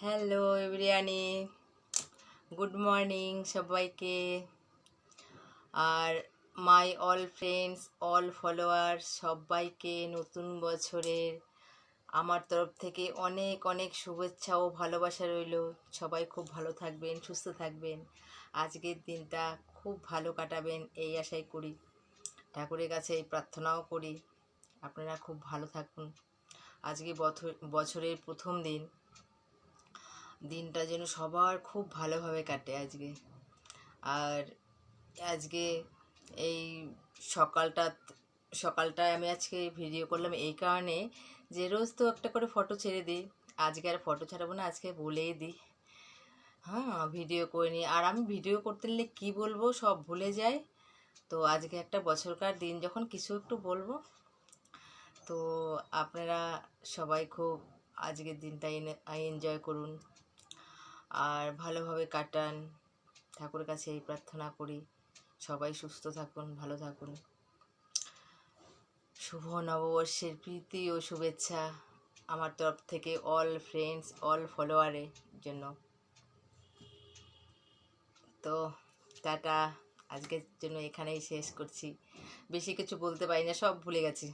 Hello এভরিয়ানি, good morning সবাইকে। আর my all friends, all follower সবাইকে নতুন বছরের আমার তরফ থেকে অনেক অনেক শুভেচ্ছা ও ভালোবাসা রইল। সবাই খুব ভালো থাকবেন, সুস্থ থাকবেন, আজকের দিনটা খুব ভালো কাটাবেন এই আশাই করি। ঠাকুরের কাছে এই প্রার্থনাও করি আপনারা খুব ভালো থাকুন। আজকে বছরের প্রথম দিনটা যেন সবার খুব ভালোভাবে কাটে আজকে। আর আজকে এই সকালটায় আমি আজকে ভিডিও করলাম এই কারণে যে রোজ তো একটা করে ফটো ছেড়ে দিই, আজকে আর ফটো ছাড়াবো না, আজকে বলেই দিই। হ্যাঁ, ভিডিও করে নিই। আর আমি ভিডিও করতে গেলে কী বলবো সব ভুলে যাই। তো আজকে একটা বছরকার দিন যখন কিছু একটু বলবো। তো আপনারা সবাই খুব আজকের দিনটা এনজয় করুন আর ভালোভাবে কাটান। ঠাকুরের কাছে এই প্রার্থনা করি সবাই সুস্থ থাকুন, ভালো থাকুন। শুভ নববর্ষের প্রীতি ও শুভেচ্ছা আমার তরফ থেকে অল ফ্রেন্ডস, অল ফলোয়ারের জন্য। তো টাটা, আজকের জন্য এখানেই শেষ করছি। বেশি কিছু বলতে পারি না, সব ভুলে গেছি।